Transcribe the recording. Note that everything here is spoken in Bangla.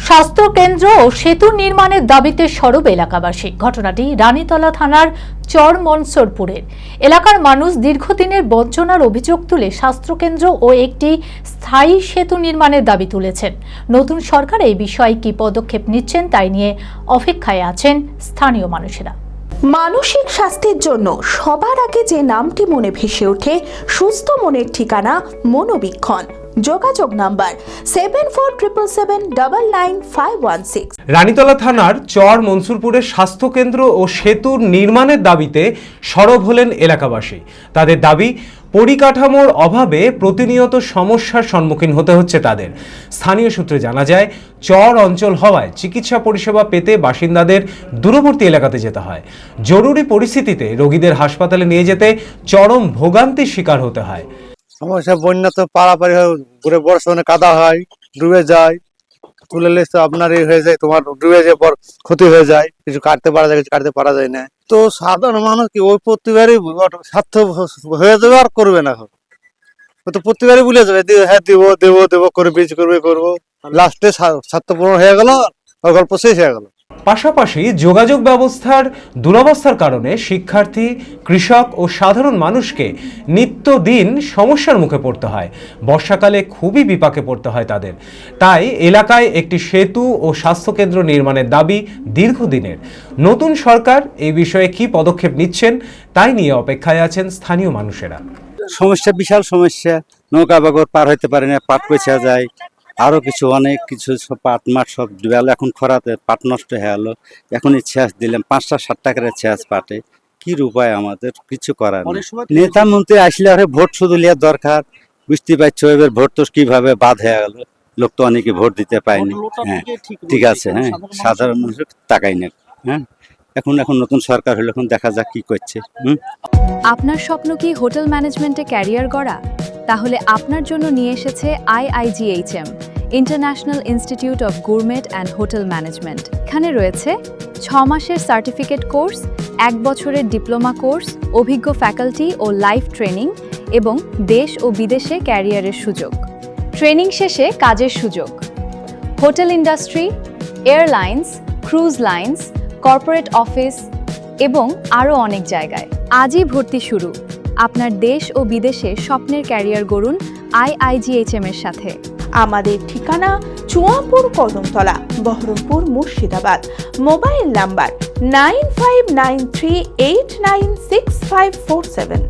স্বাস্থ্য কেন্দ্র ও সেতু নির্মাণের দাবিতে সরব এলাকাবাসী। ঘটনাটি রানীতলা থানার চর মনসুরপুরের। এলাকার মানুষ দীর্ঘদিনের বঞ্চনার অভিযোগ তুলে স্বাস্থ্যকেন্দ্র ও একটি স্থায়ী সেতু নির্মাণের দাবি তুলেছেন। নতুন সরকার এই বিষয়ে কি পদক্ষেপ নিচ্ছেন তাই নিয়ে অপেক্ষায় আছেন স্থানীয় মানুষেরা। মানসিক স্বাস্থ্যের জন্য সবার আগে যে নামটি মনে ভেসে ওঠে, সুস্থ মনের ঠিকানা মনোবীক্ষণ। যোগাযোগ নাম্বার 7477799516। রানীতলা থানার চর মনসুরপুরের স্বাস্থ্যকেন্দ্র ও সেতুর নির্মাণের দাবিতে সরব হলেন এলাকাবাসী। তাদের দাবি, পরিকাঠামোর অভাবে প্রতিনিয়ত সমস্যার সম্মুখীন হতে হচ্ছে তাদের। স্থানীয় সূত্রে জানা যায়, চর অঞ্চল হওয়ায় চিকিৎসা পরিষেবা পেতে বাসিন্দাদের দূরবর্তী এলাকাতে যেতে হয়। জরুরি পরিস্থিতিতে রোগীদের হাসপাতালে নিয়ে যেতে চরম ভোগান্তির শিকার হতে হয়। সমস্যা, বন্যা তো পাড়াপাড়ি ঘুরে বর্ষণে কাদা হয়, ডুবে যায়, তুলে লেস তো আপনার হয়ে যায়, তোমার ডুবে যায়, পর ক্ষতি হয়ে যায়, কিছু কাটতে পারা যায়, কিছু কাটতে পারা যায় না। তো সাধারণ মানুষ কি ওই প্রতিবারই স্বার্থ হয়ে যাবে আর করবে না, এখন ও তো প্রতিবারই ভুলে যাবে, হ্যাঁ দেবো দেবো দেবো করে বীজ করবো, লাস্টে স্বার্থ পূরণ হয়ে গেল, গল্প শেষ হয়ে গেল। পাশাপাশি যোগাযোগ ব্যবস্থার দুরবস্থার কারণে শিক্ষার্থী, কৃষক ও সাধারণ মানুষকে নিত্যদিন সমস্যার মুখে পড়তে হয়। বর্ষাকালে খুবই বিপাকে পড়তে হয় তাদের। তাই এলাকায় একটি সেতু ও স্বাস্থ্যকেন্দ্র নির্মাণের দাবি দীর্ঘদিনের। নতুন সরকার এই বিষয়ে কি পদক্ষেপ নিচ্ছেন তাই নিয়ে অপেক্ষায় আছেন স্থানীয় মানুষেরা। সমস্যা, বিশাল সমস্যা, নৌকা বাগর পার হইতে পারে না, পাট পচা যায়, আরো কিছু অনেক কিছু, সব পাট মাঠ সব ডুবে গেল। এখন খরাতে পাট নষ্ট হয়ে গেল, এখন ছেঁচ দিলাম 5-7 টাকার ছেঁচ পাটে, কি উপায়, আমাদের কিছু করার নেই। নেতা মন্ত্রী আসলে আরে ভোট শুধু নেওয়ার দরকার, বুঝতে পারছো। এবার ভোট তো কিভাবে বাদ হয়ে গেল, লোক তো অনেকে ভোট দিতে পায়নি। হ্যাঁ ঠিক আছে, হ্যাঁ সাধারণ মানুষের টাকাই নেই। হ্যাঁ এখন নতুন সরকার হলো, এখন দেখা যাক কি করছে। আপনার স্বপ্ন কি হোটেল ম্যানেজমেন্টে ক্যারিয়ার গড়া? তাহলে আপনার জন্য নিয়ে এসেছে IIGHM, international institute of gourmet and hotel management. এখানে রয়েছে 6 মাসের সার্টিফিকেট কোর্স, 1 বছরের ডিপ্লোমা কোর্স, অভিজ্ঞ ফ্যাকাল্টি ও লাইভ ট্রেনিং এবং দেশ ও বিদেশে ক্যারিয়ারের সুযোগ। ট্রেনিং শেষে কাজের সুযোগ hotel industry, airlines, cruise lines, corporate office এবং আরও অনেক জায়গায়। আজই ভর্তি শুরু। আপনার দেশ ও বিদেশে স্বপ্নের ক্যারিয়ার গড়ুন IIGHM এর সাথে। আমাদের ঠিকানা চুয়াপুর কদমতলা, বহরমপুর, মুর্শিদাবাদ। Mobile number 9593896547।